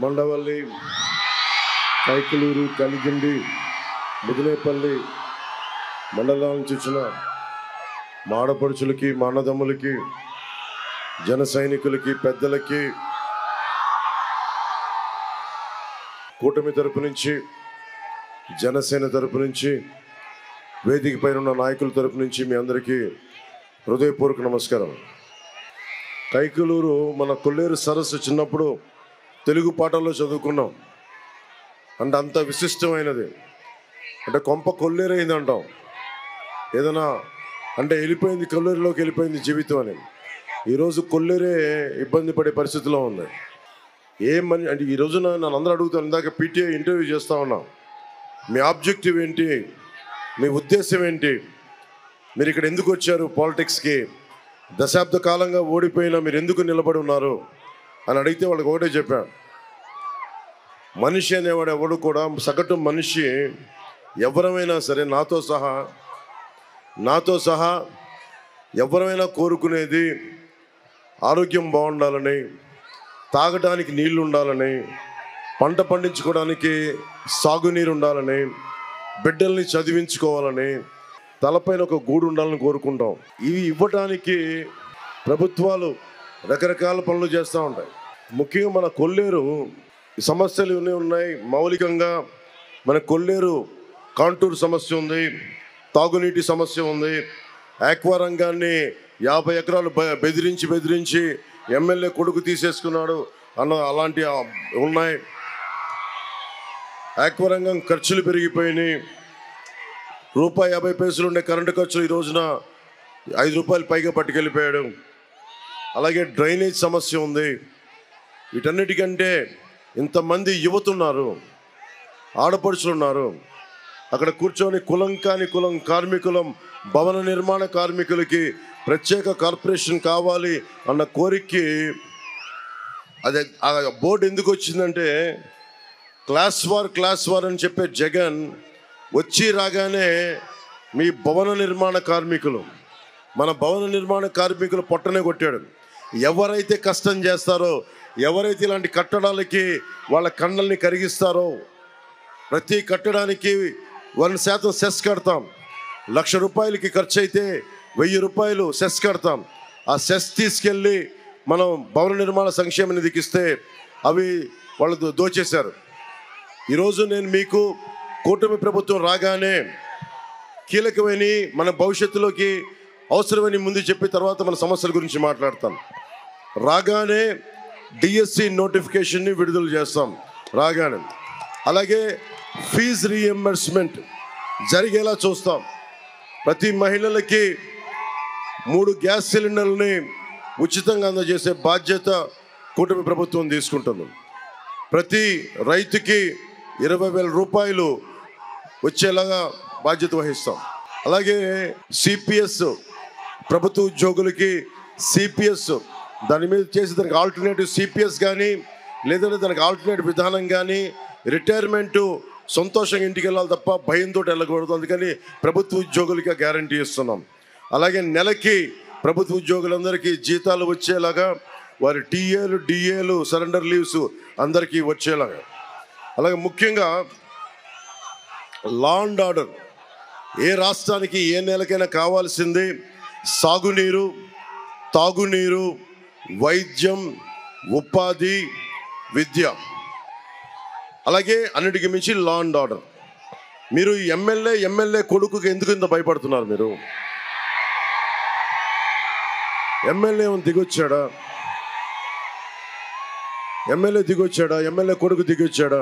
మండవల్లి, కైకలూరు, కలిగిండి, ముదినేపల్లి మండలాల నుంచి వచ్చిన మా ఆడపడుచులకి, మా అన్నదమ్ములకి, జన సైనికులకి, పెద్దలకి, కూటమి తరపు నుంచి, జనసేన తరపు నుంచి, వేదిక పైన ఉన్న నాయకుల తరపు నుంచి మీ అందరికీ హృదయపూర్వక నమస్కారం. కైకలూరు మన కొల్లేరు సరస్సు చిన్నప్పుడు తెలుగు పాఠాల్లో చదువుకున్నాం. అంటే అంత విశిష్టమైనది. అంటే కొంప కొల్లేరైంది అంటాం. ఏదైనా అంటే వెళ్ళిపోయింది, కొల్లేరులోకి వెళ్ళిపోయింది జీవితం అని. ఈరోజు కొల్లేరే ఇబ్బంది పడే పరిస్థితిలో ఉంది. అంటే ఈ రోజున నన్ను అందరూ అడుగుతాను, ఇందాక పీటీఐ ఇంటర్వ్యూ చేస్తూ ఉన్నాం, మీ ఆబ్జెక్టివ్ ఏంటి, మీ ఉద్దేశం ఏంటి, మీరు ఇక్కడ ఎందుకు వచ్చారు పాలిటిక్స్కి, దశాబ్ద కాలంగా ఓడిపోయినా మీరు ఎందుకు నిలబడి ఉన్నారు అని అడిగితే వాళ్ళకి ఒకటే చెప్పాను. మనిషి అనేవాడు ఎవడు కూడా, సగటు మనిషి ఎవరమైనా సరే, నాతో సహా ఎవరైనా కోరుకునేది ఆరోగ్యం బాగుండాలని, తాగడానికి నీళ్లు ఉండాలని, పంట పండించుకోవడానికి సాగునీరు ఉండాలని, బిడ్డల్ని చదివించుకోవాలని, తలపైన ఒక గూడు ఉండాలని కోరుకుంటాం. ఇవి ఇవ్వడానికి ప్రభుత్వాలు రకరకాల పనులు చేస్తూ ఉంటాయి. ముఖ్యంగా మన కొల్లేరు సమస్యలు ఉన్నాయి. మౌలికంగా మన కొల్లేరు కాంటూర్ సమస్య ఉంది, తాగునీటి సమస్య ఉంది. ఆక్వా రంగాన్ని 50 ఎకరాలు బెదిరించి ఎమ్మెల్యే కొడుకు తీసేసుకున్నాడు అలాంటి ఉన్నాయి. ఆక్వా రంగం ఖర్చులు పెరిగిపోయినాయి. ₹1.50 ఉండే కరెంటు ఖర్చులు ఈ రోజున ₹5 పైగా పట్టుకెళ్ళిపోయాడు. అలాగే డ్రైనేజ్ సమస్య ఉంది. వీటన్నిటికంటే ఇంతమంది యువతున్నారు, ఆడపడుచులు ఉన్నారు. అక్కడ కూర్చొని కులం కాని కులం కార్మికులం, భవన నిర్మాణ కార్మికులకి ప్రత్యేక కార్పొరేషన్ కావాలి అన్న కోరికకి అదే ఆ బోర్డు ఎందుకు వచ్చిందంటే, క్లాస్ వార్ అని చెప్పే జగన్ వచ్చి రాగానే మీ భవన నిర్మాణ కార్మికులు, మన భవన నిర్మాణ కార్మికులు పొట్టనే కొట్టాడు. ఎవరైతే కష్టం చేస్తారో, ఎవరైతే ఇలాంటి కట్టడాలకి వాళ్ళ కన్నల్ని కరిగిస్తారో, ప్రతి కట్టడానికి 1% సెస్ కడతాం. ₹1,00,000 ఖర్చు అయితే ₹1,000 సెస్ కడతాం. ఆ సెస్ తీసుకెళ్ళి మనం భవన నిర్మాణ సంక్షేమ నిధికి ఇస్తే అవి వాళ్ళు దోచేశారు. ఈరోజు నేను మీకు కూటమి ప్రభుత్వం రాగానే కీలకమైన మన భవిష్యత్తులోకి అవసరమని ముందు చెప్పి తర్వాత మన సమస్యల గురించి మాట్లాడతాం. రాగానే డిఎస్సి నోటిఫికేషన్ని విడుదల చేస్తాం రాగానే. అలాగే ఫీజు రీఎంబర్స్మెంట్ జరిగేలా చూస్తాం. ప్రతి మహిళలకి 3 గ్యాస్ సిలిండర్లని ఉచితంగా అందజేసే బాధ్యత కూటమి ప్రభుత్వం తీసుకుంటుంది. ప్రతి రైతుకి ₹20,000 వచ్చేలాగా బాధ్యత వహిస్తాం. అలాగే సిపిఎస్, ప్రభుత్వ ఉద్యోగులకి సిపిఎస్, దాని మీద చేసి దానికి ఆల్టర్నేటివ్ సిపిఎస్ కానీ, లేదంటే దానికి ఆల్టర్నేటివ్ విధానం కానీ, రిటైర్మెంటు సంతోషంగా ఇంటికి వెళ్ళాలి తప్ప భయంతో వెళ్ళకూడదు. అందుకని ప్రభుత్వ ఉద్యోగులకి గ్యారంటీ ఇస్తున్నాం. అలాగే నెలకి ప్రభుత్వ ఉద్యోగులందరికీ జీతాలు వచ్చేలాగా, వారి టీఏలు, డిఏలు, సరెండర్ లీవ్స్ అందరికీ వచ్చేలాగా. అలాగే ముఖ్యంగా లా అండ్ ఆర్డర్, ఏ రాష్ట్రానికి ఏ నెలకైనా కావాల్సింది సాగునీరు, తాగునీరు, వైద్యం, ఉపాధి, విద్య. అలాగే అన్నిటికీ మించి లా అండ్ ఆర్డర్. మీరు ఎమ్మెల్యే కొడుకుకి ఎందుకు ఇంత భయపడుతున్నారు? మీరు ఎమ్మెల్యే దిగొచ్చాడా? ఎమ్మెల్యే కొడుకు దిగొచ్చాడా?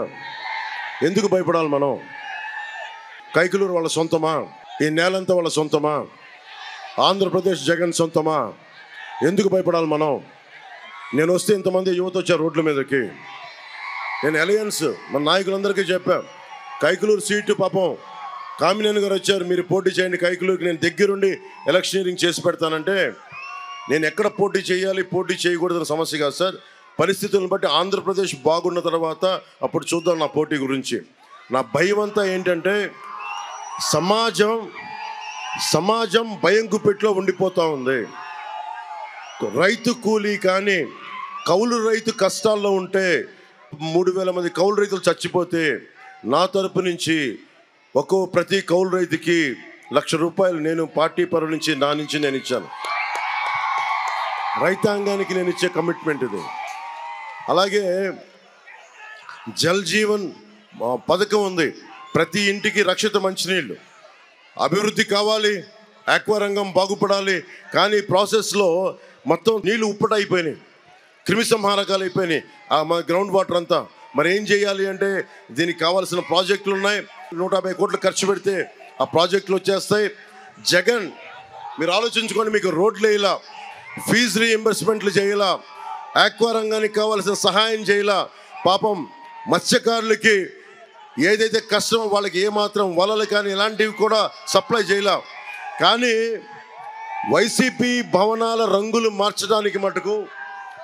ఎందుకు భయపడాలి మనం? కైకలూరు వాళ్ళ సొంతమా? ఈ నేలంతా వాళ్ళ సొంతమా? ఆంధ్రప్రదేశ్ జగన్ సొంతమా? ఎందుకు భయపడాలి మనం? నేను వస్తే ఇంతమంది యువత వచ్చారు రోడ్ల మీదకి. నేను అలయన్స్ మన నాయకులందరికీ చెప్పా, కైకలూరు సీటు పాపం కామినేని గారు వచ్చారు, మీరు పోటీ చేయండి కైకలూరుకి, నేను దగ్గరుండి ఎలక్షనీరింగ్ చేసి పెడతానంటే, నేను ఎక్కడ పోటీ చేయాలి, పోటీ చేయకూడదని సమస్య కాదు సార్. పరిస్థితులను బట్టి ఆంధ్రప్రదేశ్ బాగున్న తర్వాత అప్పుడు చూద్దాం నా పోటీ గురించి. నా భయం అంతా ఏంటంటే, సమాజం భయం గుప్పెట్లో ఉండిపోతూ ఉంది. రైతు కూలీ కానీ కౌలు రైతు కష్టాల్లో ఉంటే 3,000 మంది కౌలు రైతులు చచ్చిపోతే నా తరపు నుంచి ప్రతి కౌలు రైతుకి ₹1,00,000 నేను పార్టీ పరువు నుంచి నా నుంచి నేను ఇచ్చాను. రైతాంగానికి నేను ఇచ్చే కమిట్మెంట్ ఇది. అలాగే జల్ జీవన్ పథకం ఉంది. ప్రతి ఇంటికి రక్షిత మంచినీళ్ళు. అభివృద్ధి కావాలి, ఆక్వా రంగం బాగుపడాలి. కానీ ప్రాసెస్లో మొత్తం నీళ్లు ఉప్పటైపోయినాయి, క్రిమి సంహారకాలు అయిపోయినాయి మా గ్రౌండ్ వాటర్ అంతా. మరి ఏం చేయాలి అంటే దీనికి కావాల్సిన ప్రాజెక్టులు ఉన్నాయి. 150 కోట్లు ఖర్చు పెడితే ఆ ప్రాజెక్టులు వచ్చేస్తాయి. జగన్ మీరు ఆలోచించుకోండి, మీకు రోడ్లు వేయాల, ఫీజు రీఎంబర్స్మెంట్లు చేయాల, ఆక్వా రంగానికి కావాల్సిన సహాయం చేయాల. పాపం మత్స్యకారులకి ఏదైతే కష్టమో వాళ్ళకి ఏమాత్రం వలలు కానీ ఇలాంటివి కూడా సప్లై చేయాల. కానీ వైసీపీ భవనాల రంగులు మార్చడానికి మటుకు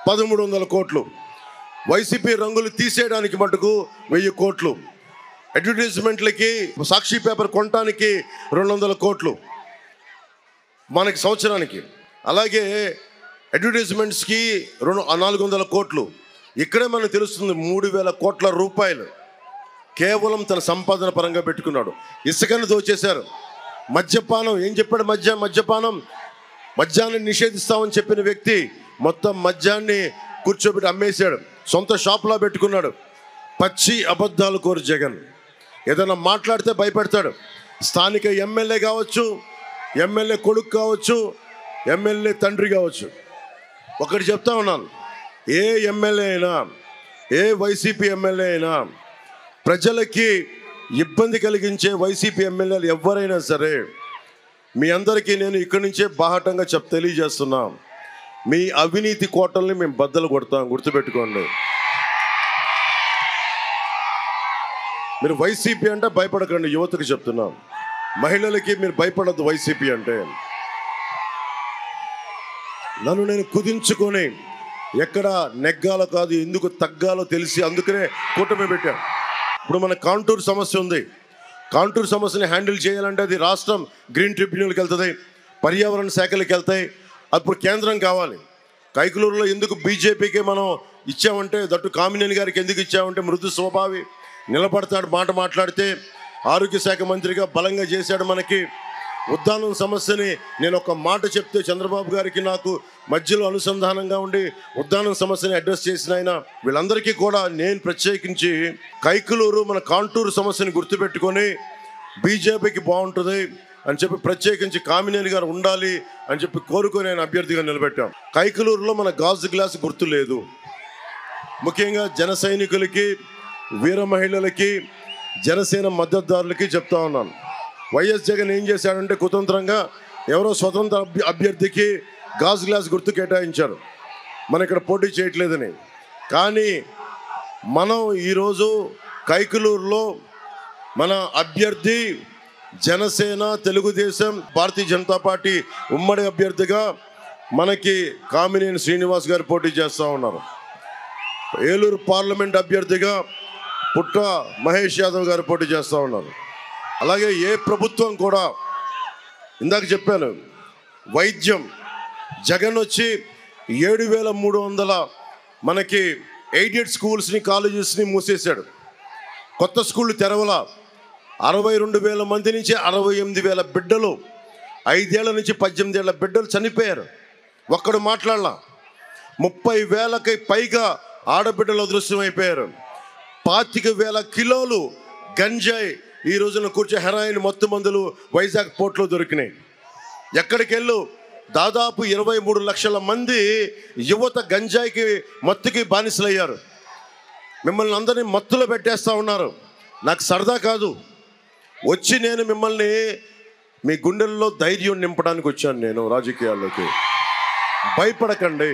1,300 కోట్లు, వైసీపీ రంగులు తీసేయడానికి మటుకు 1,000 కోట్లు, అడ్వర్టైజ్మెంట్లకి సాక్షి పేపర్ కొనడానికి 200 కోట్లు మనకి సంవత్సరానికి. అలాగే అడ్వర్టైజ్మెంట్స్కి 400 కోట్లు. ఇక్కడే మనకు తెలుస్తుంది 3,000 కోట్ల రూపాయలు కేవలం తన సంపాదన పరంగా పెట్టుకున్నాడు. ఇసుకను దోచేశారు. మద్యపానం ఏం చెప్పాడు? మద్యాన్ని నిషేధిస్తామని చెప్పిన వ్యక్తి మొత్తం మద్యాన్ని కూర్చోబెట్టి అమ్మేశాడు, సొంత షాప్లో పెట్టుకున్నాడు. పచ్చి అబద్ధాలు కోరు జగన్. ఏదైనా మాట్లాడితే భయపెడతాడు. స్థానిక ఎమ్మెల్యే కావచ్చు, ఎమ్మెల్యే కొడుకు కావచ్చు, ఎమ్మెల్యే తండ్రి కావచ్చు. ఒకటి చెప్తా ఉన్నాను, ఏ ఎమ్మెల్యే అయినా, ఏ వైసీపీ ఎమ్మెల్యే అయినా, ప్రజలకి ఇబ్బంది కలిగించే వైసీపీ ఎమ్మెల్యేలు ఎవరైనా సరే, మీ అందరికీ నేను ఇక్కడి నుంచే బాహటంగా తెలియజేస్తున్నా, మీ అవినీతి కోటల్ని మేము బద్దలు కొడతాం, గుర్తుపెట్టుకోండి. మీరు వైసీపీ అంటే భయపడకండి, యువతకు చెప్తున్నాం. మహిళలకి మీరు భయపడద్దు. వైసీపీ అంటే నన్ను నేను కుదించుకొని ఎక్కడ నెగ్గాలో కాదు, ఎందుకు తగ్గాలో తెలిసి అందుకనే కూటమి పెట్టాం. ఇప్పుడు మన కాంటూర్ సమస్య ఉంది. కాంటూర్ సమస్యని హ్యాండిల్ చేయాలంటే అది రాష్ట్రం గ్రీన్ ట్రిబ్యునల్కి వెళ్తుంది, పర్యావరణ శాఖలకు వెళ్తాయి. అప్పుడు కేంద్రం కావాలి. కైకలూరులో ఎందుకు బీజేపీకి మనం ఇచ్చామంటే, దట్టు కామినేని గారికి ఎందుకు ఇచ్చామంటే మృదు స్వభావి, నిలబడతాడు, మాట మాట్లాడితే. ఆరోగ్య శాఖ మంత్రిగా బలంగా చేశాడు. మనకి ఉద్దానం సమస్యని నేను ఒక మాట చెప్తే చంద్రబాబు గారికి నాకు మధ్యలో అనుసంధానంగా ఉండి ఉద్దానం సమస్యని అడ్రస్ చేసిన ఆయన. వీళ్ళందరికీ కూడా నేను ప్రత్యేకించి కైకలూరు మన కాంటూరు సమస్యని గుర్తుపెట్టుకొని బీజేపీకి బాగుంటుంది అని చెప్పి ప్రత్యేకించి కామినేని గారు ఉండాలి అని చెప్పి కోరుకొని ఆయన అభ్యర్థిగా నిలబెట్టాం. కైకలూరులో మన గాజు గ్లాస్ గుర్తు లేదు. ముఖ్యంగా జన సైనికులకి, వీర మహిళలకి, జనసేన మద్దతుదారులకి చెప్తా ఉన్నాను. వైఎస్ జగన్ ఏం చేశాడంటే కుతంత్రంగా ఎవరో స్వతంత్ర అభ్యర్థికి గాజు గ్లాస్ గుర్తు కేటాయించారు, మన ఇక్కడ పోటీ చేయట్లేదని. కానీ మనం ఈరోజు కైకలూరులో మన అభ్యర్థి జనసేన, తెలుగుదేశం, భారతీయ జనతా పార్టీ ఉమ్మడి అభ్యర్థిగా మనకి కామినేని శ్రీనివాస్ గారు పోటీ చేస్తూ ఉన్నారు. ఏలూరు పార్లమెంట్ అభ్యర్థిగా పుట్ట మహేష్ యాదవ్ గారు పోటీ చేస్తూ ఉన్నారు. అలాగే ఏ ప్రభుత్వం కూడా, ఇందాక చెప్పాను, వైద్యం జగన్ వచ్చి 7,300 మనకి ఎయిడెడ్ స్కూల్స్ని, కాలేజెస్ని మూసేశాడు. కొత్త స్కూళ్ళు తెరవల. 62,000 మంది నుంచి 68,000 బిడ్డలు, 5 ఏళ్ల నుంచి 18 ఏళ్ల బిడ్డలు చనిపోయారు. ఒక్కడు మాట్లాడలా. 30,000కి పైగా ఆడబిడ్డలు అదృశ్యం అయిపోయారు. 25,000 కిలోలు గంజాయి ఈ రోజున కూర్చో హెరాయిన్ మత్తు మందులు వైజాగ్ పోర్ట్లో దొరికినాయి. ఎక్కడికి వెళ్ళు దాదాపు 23 లక్షల మంది యువత గంజాయికి, మత్తుకి బానిసలయ్యారు. మిమ్మల్ని అందరినీ మత్తులో పెట్టేస్తూ ఉన్నారు. నాకు సరదా కాదు, వచ్చి నేను మిమ్మల్ని మీ గుండెల్లో ధైర్యం నింపడానికి వచ్చాను నేను రాజకీయాల్లోకి. భయపడకండి.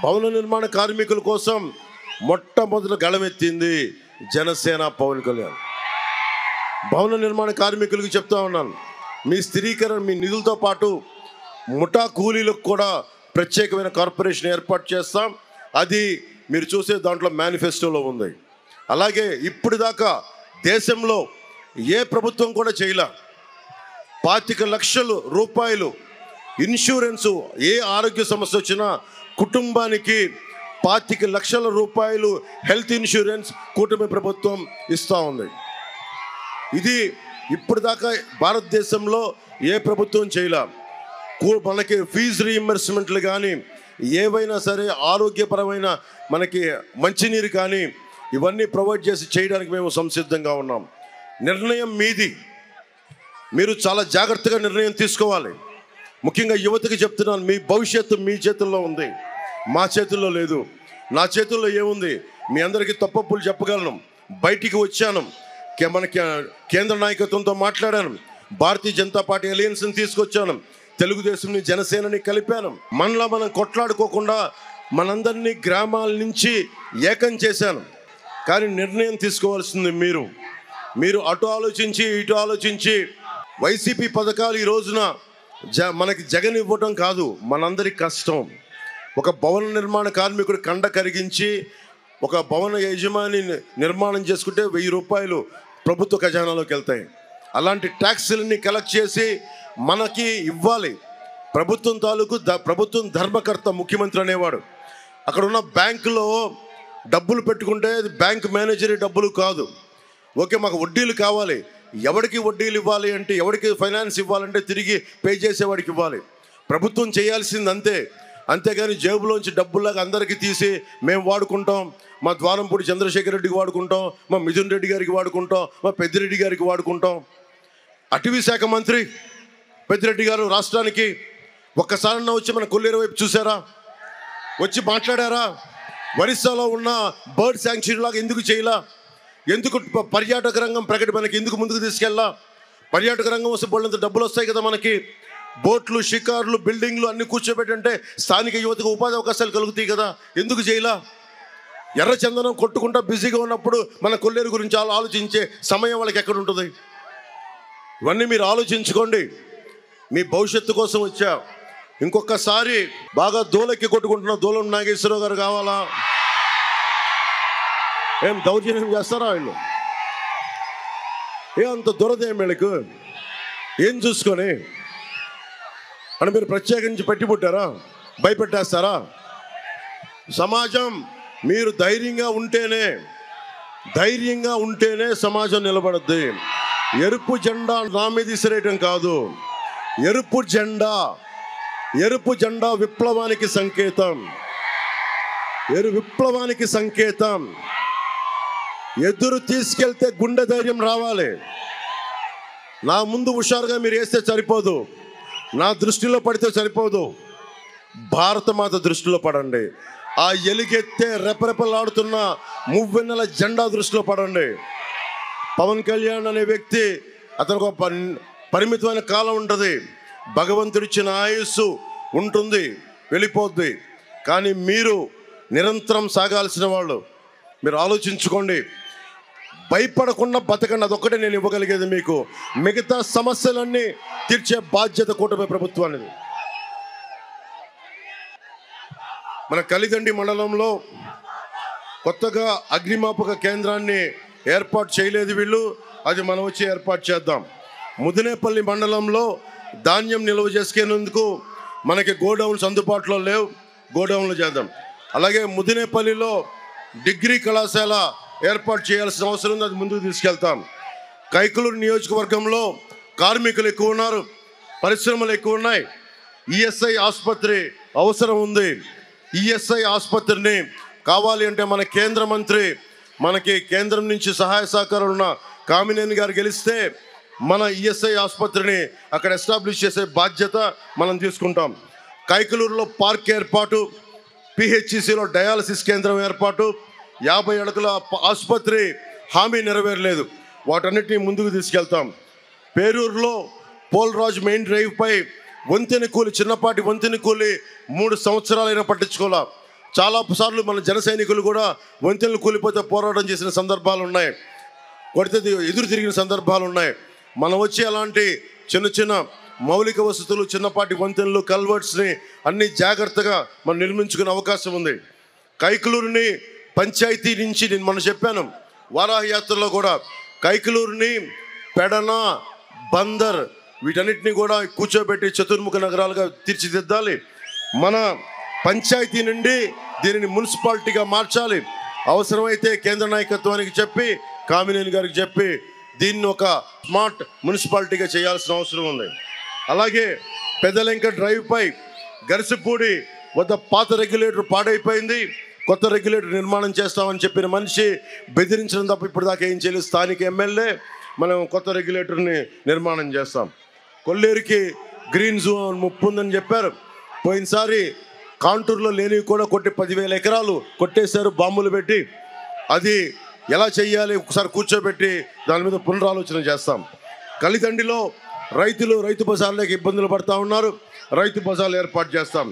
భవన నిర్మాణ కార్మికుల కోసం మొట్టమొదటి గళమెత్తింది జనసేన, పవన్ కళ్యాణ్. భవన నిర్మాణ కార్మికులకు చెప్తా ఉన్నాను, మీ స్థిరీకరణ, మీ నిధులతో పాటు ముఠా కూలీలకు కూడా ప్రత్యేకమైన కార్పొరేషన్ ఏర్పాటు చేస్తాం. అది మీరు చూసే దాంట్లో మేనిఫెస్టోలో ఉంది. అలాగే ఇప్పటిదాకా దేశంలో ఏ ప్రభుత్వం కూడా చేయలే. 25 లక్షల రూపాయలు ఇన్సూరెన్సు, ఏ ఆరోగ్య సమస్య వచ్చినా కుటుంబానికి 25 లక్షల రూపాయలు హెల్త్ ఇన్సూరెన్స్ కూటమి ప్రభుత్వం ఇస్తూ ఉంది. ఇది ఇప్పుడు దాకా భారతదేశంలో ఏ ప్రభుత్వం చేయలే. మనకి ఫీజు రీయింబర్స్మెంట్లు కానీ, ఏవైనా సరే ఆరోగ్యపరమైన మనకి మంచినీరు కానీ ఇవన్నీ ప్రొవైడ్ చేసి చేయడానికి మేము సంసిద్ధంగా ఉన్నాం. నిర్ణయం మీది. మీరు చాలా జాగ్రత్తగా నిర్ణయం తీసుకోవాలి. ముఖ్యంగా యువతకి చెప్తున్నాను, మీ భవిష్యత్తు మీ చేతుల్లో ఉంది, మా చేతుల్లో లేదు. నా చేతుల్లో ఏముంది? మీ అందరికీ తప్పప్పులు చెప్పగలను. బయటికి వచ్చాను, మనకి కేంద్ర నాయకత్వంతో మాట్లాడాను, భారతీయ జనతా పార్టీ అలయన్స్ని తీసుకొచ్చాను, తెలుగుదేశంని జనసేనని కలిపాను. మనలో మనం కొట్లాడుకోకుండా మనందరినీ గ్రామాల నుంచి ఏకం చేశాను. కానీ నిర్ణయం తీసుకోవాల్సింది మీరు అటు ఆలోచించి ఇటు ఆలోచించి వైసీపీ పథకాలు ఈ రోజున మనకి జగన్ ఇవ్వటం కాదు, మనందరి కష్టం. ఒక భవన నిర్మాణ కార్మికుడు కండ కరిగించి ఒక భవన యజమాని నిర్మాణం చేసుకుంటే 1000 రూపాయలు ప్రభుత్వ ఖజానాలోకి వెళ్తాయి. అలాంటి ట్యాక్సులన్నీ కలెక్ట్ చేసి మనకి ఇవ్వాలి. ప్రభుత్వం తాలూకు ప్రభుత్వం ధర్మకర్త ముఖ్యమంత్రి అనేవాడు. అక్కడ ఉన్న బ్యాంకులో డబ్బులు పెట్టుకుంటే అది బ్యాంక్ మేనేజర్ డబ్బులు కాదు. ఓకే, మాకు వడ్డీలు కావాలి, ఎవరికి వడ్డీలు ఇవ్వాలి అంటే, ఎవరికి ఫైనాన్స్ ఇవ్వాలంటే తిరిగి పే చేసేవాడికి ఇవ్వాలి. ప్రభుత్వం చేయాల్సింది అంతే. అంతేగాని జేబులోంచి డబ్బుల్లాగా అందరికీ తీసి మేము వాడుకుంటాం, మా ద్వారంపూడి చంద్రశేఖర్ రెడ్డికి వాడుకుంటాం, మా మిథున్ రెడ్డి గారికి వాడుకుంటాం, మా పెద్దిరెడ్డి గారికి వాడుకుంటాం. అటవీ శాఖ మంత్రి పెద్దిరెడ్డి గారు రాష్ట్రానికి ఒక్కసారన్నా వచ్చి మన కొల్లేరు వైపు చూసారా? వచ్చి మాట్లాడారా? ఒరిస్సాలో ఉన్న బర్డ్ శాంక్చురీ లాగా ఎందుకు చేయలా? ఎందుకు పర్యాటక రంగం మనకి ఎందుకు ముందుకు తీసుకెళ్ళా? పర్యాటక రంగం వస్తే బోళ్ళంత డబ్బులు వస్తాయి కదా మనకి. బోట్లు, షికార్లు, బిల్డింగ్లు అన్నీ కూర్చోబెట్టంటే స్థానిక యువతకు ఉపాధి అవకాశాలు కలుగుతాయి కదా, ఎందుకు చేయలా? ఎర్రచందనం కొట్టుకుంటా బిజీగా ఉన్నప్పుడు మన కొల్లేరు గురించి ఆలోచించే సమయం వాళ్ళకి ఎక్కడ ఉంటుంది? ఇవన్నీ మీరు ఆలోచించుకోండి. మీ భవిష్యత్తు కోసం వచ్చా. ఇంకొకసారి బాగా దూలెక్కి కొట్టుకుంటున్న దూలం నాగేశ్వరరావు గారు కావాలా? ఏం దౌర్జన్యం చేస్తారా వీళ్ళు? అంత దురదేం వీళ్ళకు? ఏం చూసుకొని అని మీరు ప్రత్యేకించి పెట్టి పుట్టారా? భయపెట్టేస్తారా? సమాజం మీరు ధైర్యంగా ఉంటేనే సమాజం నిలబడద్ది. ఎరుపు జెండా నా మీద విసిరేయటం కాదు. ఎరుపు జెండా విప్లవానికి సంకేతం. విప్లవానికి సంకేతం. ఎదురు తీసుకెళ్తే గుండె ధైర్యం రావాలి. నా ముందు హుషారుగా మీరు వేస్తే సరిపోదు, నా దృష్టిలో పడితే సరిపోదు. భారతమాత దృష్టిలో పడండి. ఆ ఎలుగెత్తే రెపరెపలాడుతున్న మువ్వెన్నెల జెండా దృష్టిలో పడండి. పవన్ కళ్యాణ్ అనే వ్యక్తి, అతనికి ఒక పరిమితమైన కాలం ఉంటుంది. భగవంతుడిచ్చిన ఆయుస్సు ఉంటుంది, వెళ్ళిపోద్ది. కానీ మీరు నిరంతరం సాగాల్సిన వాళ్ళు. మీరు ఆలోచించుకోండి. భయపడకుండా బతకండి. అదొక్కటే నేను ఇవ్వగలిగేది మీకు. మిగతా సమస్యలన్నీ తీర్చే బాధ్యత కూటమి ప్రభుత్వానికి. మన కలిదండి మండలంలో కొత్తగా అగ్నిమాపక కేంద్రాన్ని ఏర్పాటు చేయలేదు వీళ్ళు. అది మనం వచ్చి ఏర్పాటు చేద్దాం. ముదినేపల్లి మండలంలో ధాన్యం నిల్వ చేసుకునేందుకు మనకి గోడౌన్స్ అందుబాటులో లేవు, గోడౌన్లు చేద్దాం. అలాగే ముదినేపల్లిలో డిగ్రీ కళాశాల ఏర్పాటు చేయాల్సిన అవసరం ఉంది, అది ముందుకు తీసుకెళ్తాం. కైకలూరు నియోజకవర్గంలో కార్మికులు ఎక్కువ ఉన్నారు, పరిశ్రమలు ఎక్కువ ఉన్నాయి. ఈఎస్ఐ ఆసుపత్రి అవసరం ఉంది. ఈఎస్ఐ ఆసుపత్రిని కావాలి అంటే మన కేంద్ర మంత్రి, మనకి కేంద్రం నుంచి సహాయ సహకారాలు ఉన్న కామినేని గారు గెలిస్తే మన ఈఎస్ఐ ఆసుపత్రిని అక్కడ ఎస్టాబ్లిష్ చేసే బాధ్యత మనం తీసుకుంటాం. కైకలూరులో పార్క్ ఏర్పాటు, పిహెచ్సిలో డయాలసిస్ కేంద్రం ఏర్పాటు, 50 అడుగుల ఆసుపత్రి హామీ నెరవేరలేదు, వాటన్నిటిని ముందుకు తీసుకెళ్తాం. పేరూరులో పోలరాజు మెయిన్ డ్రైవ్ పై వంతెన కూలి, చిన్నపాటి వంతెన కూలి 3 సంవత్సరాలైనా పట్టించుకోవాలా. చాలా సార్లు మన జన సైనికులు కూడా వంతెనలు కూలిపోతే పోరాటం చేసిన సందర్భాలు ఉన్నాయి, కొడితే ఎదురు తిరిగిన సందర్భాలు ఉన్నాయి. మనం వచ్చి అలాంటి చిన్న చిన్న మౌలిక వసతులు, చిన్నపాటి వంతెనలు, కల్వర్ట్స్ని అన్ని జాగ్రత్తగా మనం నిర్మించుకునే అవకాశం ఉంది. కైకలూరుని పంచాయతీ నుంచి నేను మనం చెప్పాను వారాహ యాత్రలో కూడా, కైకలూరుని పెడన, బందర్ వీటన్నిటిని కూడా కూర్చోబెట్టి చతుర్ముఖ నగరాలుగా తీర్చిదిద్దాలి. మన పంచాయతీ నుండి దీనిని మున్సిపాలిటీగా మార్చాలి. అవసరమైతే కేంద్ర నాయకత్వానికి చెప్పి, కామినేని గారికి చెప్పి దీన్ని ఒక స్మార్ట్ మున్సిపాలిటీగా చేయాల్సిన అవసరం ఉంది. అలాగే పెదలెంక డ్రైవ్ పై గరిసిపూడి వద్ద పాత రెగ్యులేటర్ పాడైపోయింది, కొత్త రెగ్యులేటర్ నిర్మాణం చేస్తామని చెప్పిన మనిషి బెదిరించడం తప్ప ఇప్పుడు దాకా ఏం చేయలేదు. స్థానిక ఎమ్మెల్యే మనం కొత్త రెగ్యులేటర్ని నిర్మాణం చేస్తాం. కొల్లేరుకి గ్రీన్ జోన్ ముప్పు ఉందని చెప్పారు. పోయినసారి కాంటూర్లో లేనివి కూడా కొట్టి 10,000 ఎకరాలు కొట్టేశారు బాంబులు పెట్టి. అది ఎలా చేయాలి ఒకసారి కూర్చోబెట్టి దాని మీద పునరాలోచన చేస్తాం. కలిదండిలో రైతులు రైతు బజార్లకు ఇబ్బందులు పడుతూ ఉన్నారు. రైతు బజార్లు ఏర్పాటు చేస్తాం.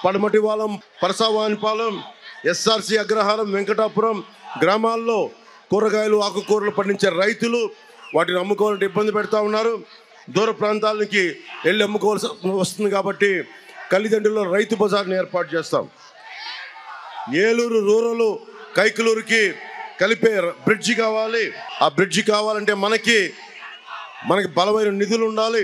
పడమటివాలం, పరసావానిపాలెం, ఎస్ఆర్సి అగ్రహారం, వెంకటాపురం గ్రామాల్లో కూరగాయలు ఆకుకూరలు పండించే రైతులు వాటిని అమ్ముకోవాలంటే ఇబ్బంది పెడతా ఉన్నారు. దూర ప్రాంతాలకి వెళ్ళి అమ్ముకోవాల్సి వస్తుంది కాబట్టి కలిదండిలో రైతు బజార్ని ఏర్పాటు చేస్తాం. ఏలూరు రూరల్ కైకలూరుకి కలిపే బ్రిడ్జి కావాలి. ఆ బ్రిడ్జి కావాలంటే మనకి బలమైన నిధులు ఉండాలి,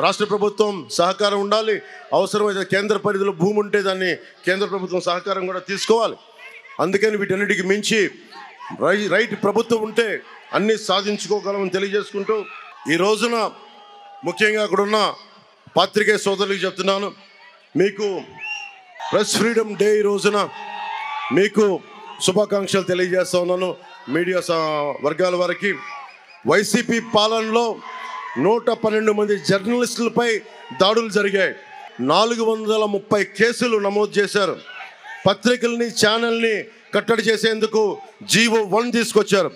రాష్ట్ర ప్రభుత్వం సహకారం ఉండాలి. అవసరమైతే కేంద్ర పరిధిలో భూమి ఉంటే దాన్ని కేంద్ర ప్రభుత్వం సహకారం కూడా తీసుకోవాలి. అందుకని వీటన్నిటికి మించి రైట్ ప్రభుత్వం ఉంటే అన్నీ సాధించుకోగలమని తెలియజేసుకుంటూ ఈ రోజున ముఖ్యంగా అక్కడున్న పాత్రికేయ సోదరులకు చెప్తున్నాను, మీకు ప్రెస్ ఫ్రీడమ్ డే ఈ రోజున మీకు శుభాకాంక్షలు తెలియజేస్తా ఉన్నాను. మీడియా వర్గాల వారికి వైసీపీ పాలనలో 112 మంది జర్నలిస్టులపై దాడులు జరిగాయి. 430 కేసులు నమోదు చేశారు. పత్రికల్ని ఛానల్ని కట్టడి చేసేందుకు జీవో 1 తీసుకొచ్చారు,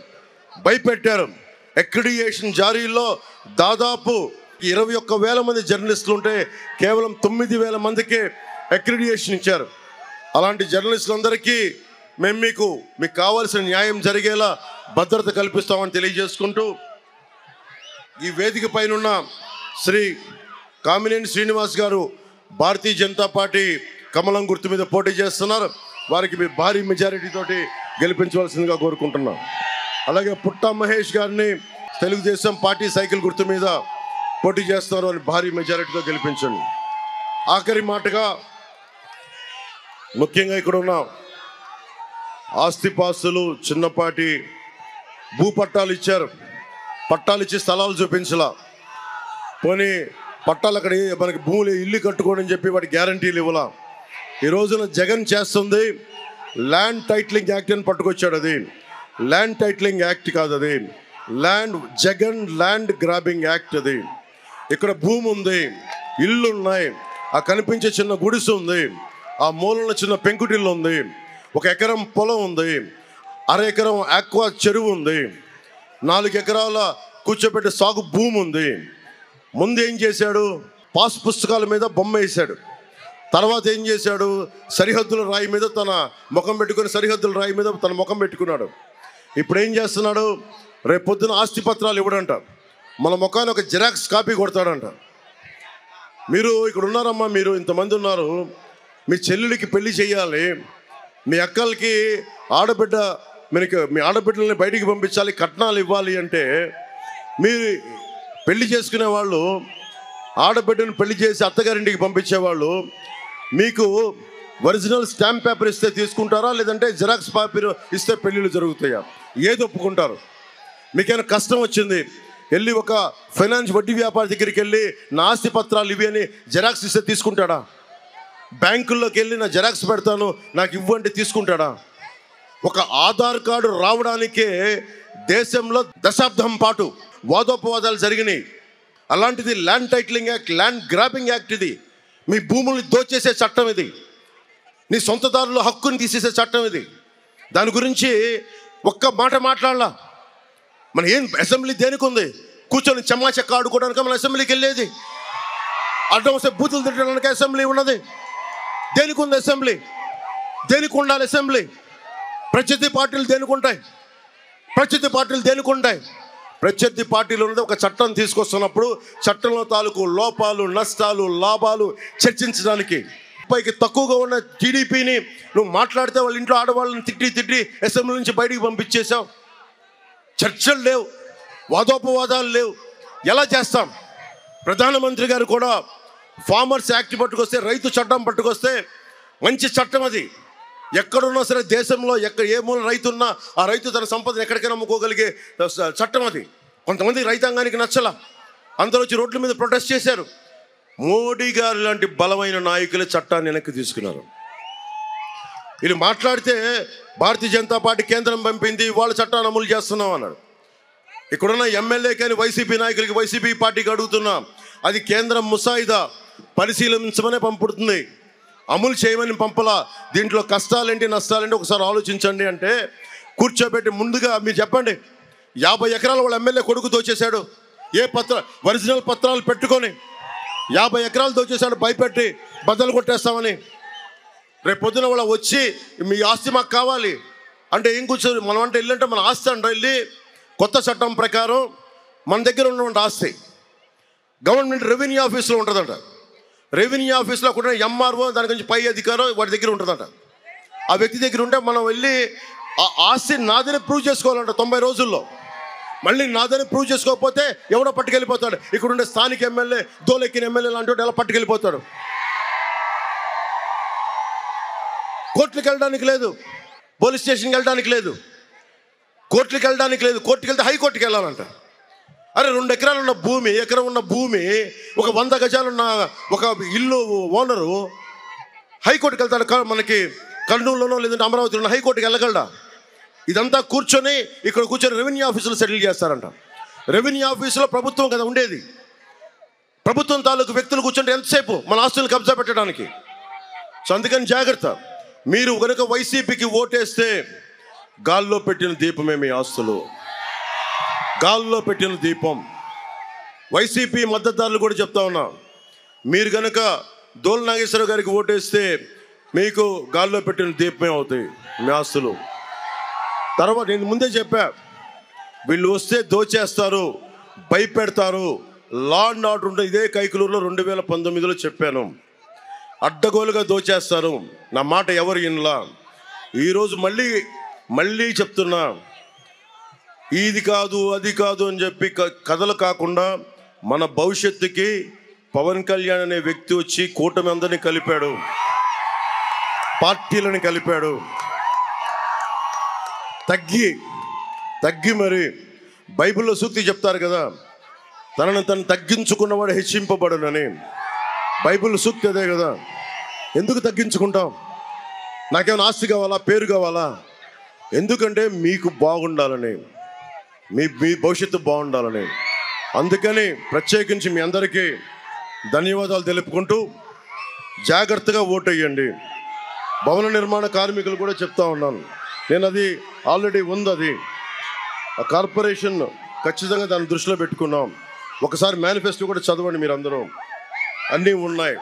భయపెట్టారు. అక్రిడిటేషన్ జారీలో దాదాపు 21,000 మంది జర్నలిస్టులు ఉంటే కేవలం 9,000 మందికి అక్రిడిటేషన్ ఇచ్చారు. అలాంటి జర్నలిస్టులందరికీ మేము మీకు కావాల్సిన న్యాయం జరిగేలా భద్రత కల్పిస్తామని తెలియజేసుకుంటూ ఈ వేదిక పైన శ్రీ కామినేని శ్రీనివాస్ గారు భారతీయ జనతా పార్టీ కమలం గుర్తు మీద పోటీ చేస్తున్నారు. వారికి మీ భారీ మెజారిటీ తోటి గెలిపించవలసిందిగా కోరుకుంటున్నాం. అలాగే పుట్టా మహేష్ గారిని తెలుగుదేశం పార్టీ సైకిల్ గుర్తు మీద పోటీ చేస్తున్నారు, అని భారీ మెజారిటీతో గెలిపించండి. ఆఖరి మాటగా ముఖ్యంగా ఇక్కడ ఉన్న ఆస్తిపాస్తులు చిన్నపాటి భూపట్టాలు ఇచ్చారు. పట్టాలు ఇచ్చి స్థలాలు చూపించలా. పోనీ పట్టాలు అక్కడ మనకి భూములు ఇల్లు కట్టుకోవడం చెప్పి వాటి గ్యారంటీలు ఇవ్వాల. ఈ రోజున జగన్ చేస్తుంది ల్యాండ్ టైటిలింగ్ యాక్ట్ అని పట్టుకొచ్చాడు. అది ల్యాండ్ టైటిలింగ్ యాక్ట్ కాదు, అది జగన్ ల్యాండ్ గ్రాబింగ్ యాక్ట్. అది ఇక్కడ భూమి ఉంది, ఇల్లు ఉన్నాయి, ఆ కనిపించే చిన్న గుడిసె ఉంది, ఆ మూలంలో చిన్న పెంకుటిల్లు ఉంది, 1 ఎకరం పొలం ఉంది, 1/2 ఎకరం ఆక్వా చెరువు ఉంది, 4 ఎకరాల కూర్చోబెట్టే సాగు భూమి ఉంది. ముందు ఏం చేశాడు? పాస్ పుస్తకాల మీద బొమ్మ వేశాడు. తర్వాత ఏం చేశాడు? సరిహద్దుల రాయి మీద తన ముఖం పెట్టుకుని సరిహద్దుల రాయి మీద తన ముఖం పెట్టుకున్నాడు. ఇప్పుడు ఏం చేస్తున్నాడు? రేపు పొద్దున ఆస్తి పత్రాలు ఇవ్వడంట, మన ముఖాన్ని ఒక జిరాక్స్ కాపీ కొడతాడంట. మీరు ఇక్కడ ఉన్నారమ్మా, మీరు ఇంతమంది ఉన్నారు, మీ చెల్లెలికి పెళ్లి చేయాలి, మీ అక్కలకి ఆడబిడ్డ, మీ ఆడబిడ్డలని బయటికి పంపించాలి, కట్నాలు ఇవ్వాలి అంటే మీరు పెళ్లి చేసుకునే వాళ్ళు, ఆడబిడ్డను పెళ్లి చేసి అత్తగారింటికి పంపించేవాళ్ళు మీకు ఒరిజినల్ స్టాంప్ పేపర్ ఇస్తే తీసుకుంటారా, లేదంటే జిరాక్స్ పేపర్ ఇస్తే పెళ్ళిళ్ళు జరుగుతాయా? ఏది ఒప్పుకుంటారు? మీకైనా కష్టం వచ్చింది, వెళ్ళి ఒక ఫైనాన్స్ వడ్డీ వ్యాపారి దగ్గరికి వెళ్ళి నా ఆస్తి పత్రాలు ఇవి అని జిరాక్స్ ఇస్తే తీసుకుంటాడా? బ్యాంకుల్లోకి వెళ్ళి నా జిరాక్స్ పెడతాను నాకు ఇవ్వండి తీసుకుంటాడా? ఒక ఆధార్ కార్డు రావడానికే దేశంలో దశాబ్దం పాటు వాదోపవాదాలు జరిగినాయి. అలాంటిది land titling act, land grabbing act. ఇది మీ భూముల్ని దోచేసే చట్టం, ఇది నీ సొంతదారుల హక్కుని తీసేసే చట్టం. ఇది దాని గురించి ఒక్క మాట మాట్లాడాల. మన ఏం అసెంబ్లీ దేనికి ఉంది? కూర్చొని చెమ్మా చెక్క ఆడుకోవడానికి మన అసెంబ్లీకి వెళ్ళేది. అడ్డం వస్తే బూతులు తిట్టడానికి అసెంబ్లీ ఉన్నది. దేనికి ఉంది అసెంబ్లీ? దేనికి ఉండాలి అసెంబ్లీ? ప్రత్యర్థి పార్టీలు దేనికి ఉంటాయి? ప్రత్యర్థి పార్టీలు ఉన్నది ఒక చట్టం తీసుకొస్తున్నప్పుడు చట్టంలో తాలూకు లోపాలు, నష్టాలు, లాభాలు చర్చించడానికి. పైకి తక్కువగా ఉన్న టీడీపీని నువ్వు మాట్లాడితే వాళ్ళ ఇంట్లో ఆడవాళ్ళని తిట్టి అసెంబ్లీ నుంచి బయటికి పంపించేశావు. చర్చలు లేవు, వాదోపవాదాలు లేవు. ఎలా చేస్తాం? ప్రధానమంత్రి గారు కూడా ఫార్మర్స్ యాక్ట్ పట్టుకొస్తే, రైతు చట్టం పట్టుకొస్తే మంచి చట్టం అది. ఎక్కడున్నా సరే దేశంలో ఏ మూల రైతు ఉన్నా ఆ రైతు తన సంపదను ఎక్కడికైనా అమ్ముకోగలిగే చట్టం అది. కొంతమంది రైతాంగానికి నచ్చల, అందరూ వచ్చి రోడ్ల మీద ప్రొటెస్ట్ చేశారు. మోడీ గారు లాంటి బలమైన నాయకులే చట్టాన్ని వెనక్కి తీసుకున్నారు. వీళ్ళు మాట్లాడితే భారతీయ జనతా పార్టీ కేంద్రం పంపింది, వాళ్ళ చట్టాన్ని అమలు చేస్తున్నాం అన్నాడు. ఇక్కడున్న ఎమ్మెల్యే కానీ వైసీపీ నాయకులకి, వైసీపీ పార్టీకి అడుగుతున్నాం, అది కేంద్రం ముసాయిదా పరిశీలించమనే పంపుతుంది, అమలు చేయమని పంపలా. దీంట్లో కష్టాలేంటి నష్టాలేంటి ఒకసారి ఆలోచించండి అంటే కూర్చోబెట్టి ముందుగా మీరు చెప్పండి. 50 ఎకరాలు వాళ్ళ ఎమ్మెల్యే కొడుకు దోచేశాడు. ఒరిజినల్ పత్రాలు పెట్టుకొని 50 ఎకరాలు దోచేశాడు, భయపెట్టి బద్దలు కొట్టేస్తామని. రేపు పొద్దున వాళ్ళ వచ్చి మీ ఆస్తి మాకు కావాలి అంటే ఏం కూర్చొని మనం అంటే వెళ్ళంటే మన ఆస్తి అంటే వెళ్ళి కొత్త చట్టం ప్రకారం మన దగ్గర ఉన్నటువంటి ఆస్తి గవర్నమెంట్ రెవెన్యూ ఆఫీస్లో ఉంటుందంట. రెవెన్యూ ఆఫీస్లో కూడా ఎంఆర్ఓ దాని గురించి పై అధికారం వాడి దగ్గర ఉంటుందంట. ఆ వ్యక్తి దగ్గర ఉంటే మనం వెళ్ళి ఆ ఆస్తి నాదని ప్రూవ్ చేసుకోవాలంట 90 రోజుల్లో. మళ్ళీ నాదని ప్రూవ్ చేసుకోకపోతే ఎవడో పట్టుకెళ్ళిపోతాడు. ఇక్కడ ఉండే స్థానిక ఎమ్మెల్యే, దోలెక్కిన ఎమ్మెల్యే లాంటి ఎలా పట్టుకెళ్ళిపోతాడు. కోర్టులకు వెళ్ళడానికి లేదు, పోలీస్ స్టేషన్కి వెళ్ళడానికి లేదు, కోర్టులకు వెళ్ళడానికి లేదు. కోర్టుకు వెళ్తే హైకోర్టుకి వెళ్ళాలంట. అరే 2 ఎకరాలు ఉన్న భూమి, ఎకరం ఉన్న భూమి, ఒక 100 గజాలున్న ఒక ఇల్లు ఓనరు హైకోర్టుకి వెళ్తాడు. మనకి కర్నూలులోనో లేదంటే అమరావతిలోనో హైకోర్టుకి వెళ్ళగలడా? ఇదంతా కూర్చొని ఇక్కడ కూర్చొని రెవెన్యూ ఆఫీసులో సెటిల్ చేస్తారంట. రెవెన్యూ ఆఫీసులో ప్రభుత్వం కదా ఉండేది. ప్రభుత్వం తాలూకు వ్యక్తులు కూర్చుంటే ఎంతసేపు మన ఆస్తులను కబ్జా పెట్టడానికి. సో అందుకని జాగ్రత్త. మీరు కనుక వైసీపీకి ఓటేస్తే గాల్లో పెట్టిన దీపమే మీ ఆస్తులు, గాల్లో పెట్టిన దీపం. వైసీపీ మద్దతుదారులు కూడా చెప్తా ఉన్నా, మీరు కనుక దోల నాగేశ్వరరావు గారికి ఓటేస్తే మీకు గాల్లో పెట్టిన దీపమే అవుతాయి మీ ఆస్తులు. తర్వాత నేను ముందే చెప్పా, వీళ్ళు వస్తే దోచేస్తారు, భయపెడతారు, లా అండ్ ఆర్డర్ ఉంటుంది. ఇదే కైకలూరులో 2019లో చెప్పాను, అడ్డగోలుగా దోచేస్తారు. నా మాట ఎవరు వినలా. ఈరోజు మళ్ళీ చెప్తున్నా, ఇది కాదు అది కాదు అని చెప్పి కథలు కాకుండా మన భవిష్యత్తుకి పవన్ కళ్యాణ్ అనే వ్యక్తి వచ్చి కూటమి అందరినీ కలిపాడు, పార్టీలను కలిపాడు. తగ్గి మరి బైబిల్లో సూక్తి చెప్తారు కదా, తనను తను తగ్గించుకున్నవాడు హెచ్చింపబడునని. బైబిల్ సూక్తి అదే కదా. ఎందుకు తగ్గించుకుంటాం? నాకేమైనా ఆస్తి కావాలా, పేరు కావాలా? ఎందుకంటే మీకు బాగుండాలని, మీ భవిష్యత్తు బాగుండాలని. అందుకని ప్రత్యేకించి మీ అందరికీ ధన్యవాదాలు తెలుపుకుంటూ జాగ్రత్తగా ఓటు వేయండి. భవన నిర్మాణ కార్మికులు కూడా చెప్తా ఉన్నాను, నేను అది ఆల్రెడీ ఉంది, అది ఆ కార్పొరేషన్ ఖచ్చితంగా దాన్ని దృష్టిలో పెట్టుకున్నాం. ఒకసారి మేనిఫెస్టో కూడా చదవండి మీరు అందరూ, అన్నీ ఉన్నాయి.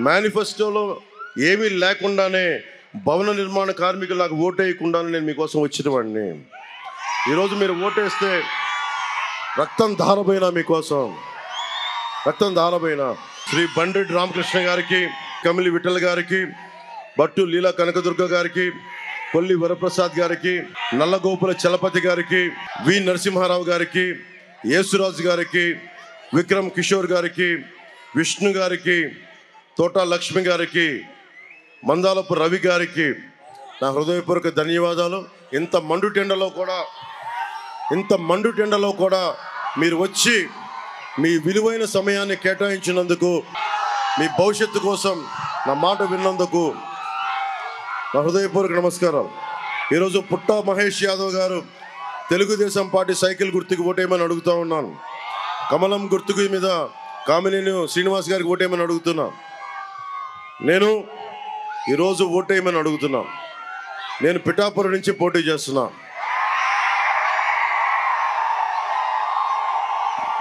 మేనిఫెస్టోలో ఏమీ లేకుండానే భవన నిర్మాణ కార్మికులకు ఓటు వేయకుండానే నేను మీకోసం వచ్చిన వాడిని. ఈరోజు మీరు ఓటేస్తే రక్తం ధారపోయినా మీకోసం, రక్తం ధారపోయినా. శ్రీ బండ్రెడ్డి రామకృష్ణ గారికి, కమిలి విఠల్ గారికి, బట్టు లీలా కనకదుర్గ గారికి, కొల్లి వరప్రసాద్ గారికి, నల్లగోపుల చలపతి గారికి, వి నరసింహారావు గారికి, యేసురాజు గారికి, విక్రమ్ కిషోర్ గారికి, విష్ణు గారికి, తోటా లక్ష్మి గారికి, మందాలపు రవి గారికి నా హృదయపూర్వక ధన్యవాదాలు. ఇంత మండుటెండలో కూడా మీరు వచ్చి మీ విలువైన సమయాన్ని కేటాయించినందుకు, మీ భవిష్యత్తు కోసం నా మాట విన్నందుకు నా హృదయపూర్వక నమస్కారం. ఈరోజు పుట్టా మహేష్ యాదవ్ గారు తెలుగుదేశం పార్టీ సైకిల్ గుర్తుకు ఓటేయమని అడుగుతూ ఉన్నాను. కమలం గుర్తుకు మీద కామినేని శ్రీనివాస్ గారికి ఓటేయమని అడుగుతున్నా. నేను ఈరోజు ఓటేయమని అడుగుతున్నా. నేను పిఠాపురం నుంచి పోటీ చేస్తున్నా.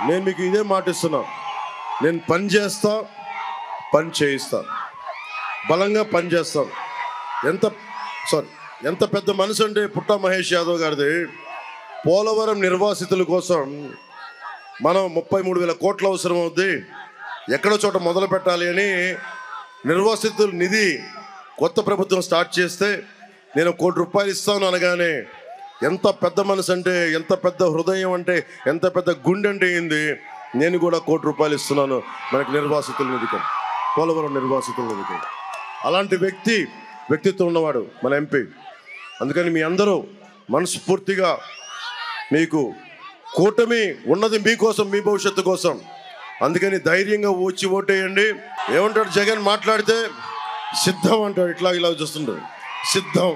నేను మీకు ఇదే మాట ఇస్తున్నా, నేను పని చేస్తా, పని చేయిస్తా, బలంగా పని చేస్తాం. ఎంత పెద్ద మనసు అంటే పుట్టా మహేష్ యాదవ్ గారిది. పోలవరం నిర్వాసితుల కోసం మనం 33,000 కోట్లు అవసరం అవుద్ది, ఎక్కడో చోట మొదలు పెట్టాలి అని నిర్వాసితుల నిధి కొత్త ప్రభుత్వం స్టార్ట్ చేస్తే నేను ₹1 కోటి ఇస్తాను అనగానే ఎంత పెద్ద మనసు అంటే, ఎంత పెద్ద హృదయం అంటే, ఎంత పెద్ద గుండె అంటే అయింది. నేను కూడా ₹1 కోటి ఇస్తున్నాను మనకి నిర్వాసితుల నిధికి, పోలవరం నిర్వాసితుల నిధికి. అలాంటి వ్యక్తిత్వం ఉన్నవాడు మన ఎంపీ. అందుకని మీ అందరూ మనస్ఫూర్తిగా మీకు కూటమి ఉన్నది మీకోసం, మీ భవిష్యత్తు కోసం. అందుకని ధైర్యంగా వచ్చి ఓటేయండి. ఏమంటాడు జగన్ మాట్లాడితే? సిద్ధం అంటాడు. ఇలా చూస్తుంటాడు, సిద్ధం.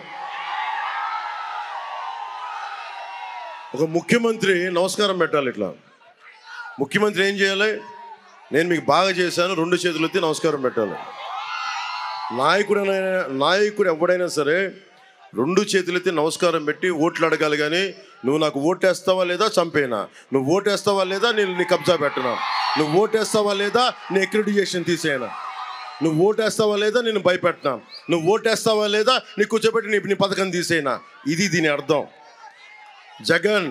ఒక ముఖ్యమంత్రి నమస్కారం పెట్టాలి. ఇట్లా ముఖ్యమంత్రి ఏం చేయాలి? నేను మీకు బాగా చేశాను, 2 చేతులు ఎత్తి నమస్కారం పెట్టాలి. నాయకుడు ఎవడైనా సరే 2 చేతులు ఎత్తి నమస్కారం పెట్టి ఓట్లు అడగాలి. కానీ నువ్వు నాకు ఓటేస్తావా లేదా చంపేనా, నువ్వు ఓటేస్తావా లేదా నేను నీ కబ్జా పెట్టనా, నువ్వు ఓటేస్తావా లేదా నీ అక్రిడిటేషన్ తీసేయనా, నువ్వు ఓటేస్తావా లేదా నేను భయపెట్టినా, నువ్వు ఓటేస్తావా లేదా నీ కూర్చోబెట్టి నీ పథకం తీసేయనా, ఇది దీని అర్థం. జగన్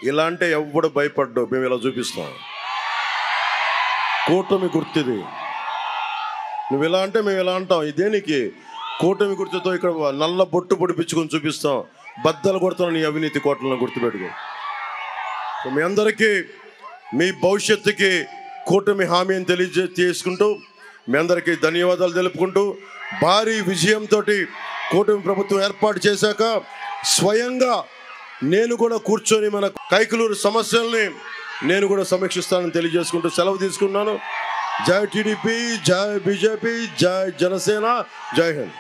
ఇలా అంటే ఎవడు భయపడ్డు. మేము ఇలా చూపిస్తాం. కూటమి గుర్తుది. నువ్వు ఇలా అంటే మేము ఇలా అంటాం. ఇదేనికి కూటమి గుర్తుతో ఇక్కడ నల్ల బొట్టు పొడిపించుకొని చూపిస్తాం. బద్దలు కొడుతున్న నీ అవినీతి కోటలను గుర్తుపెట్టుకో. మీ అందరికీ మీ భవిష్యత్తుకి కూటమి హామీ అని తెలియజేసుకుంటూ మీ అందరికీ ధన్యవాదాలు తెలుపుకుంటూ, భారీ విజయంతో కూటమి ప్రభుత్వం ఏర్పాటు చేశాక స్వయంగా నేను కూడా కూర్చొని మన కైకలూరు సమస్యల్ని నేను కూడా సమీక్షిస్తానని తెలియజేసుకుంటూ సెలవు తీసుకున్నాను. జై టీడీపీ, జై బీజేపీ, జై జనసేన, జై హింద్.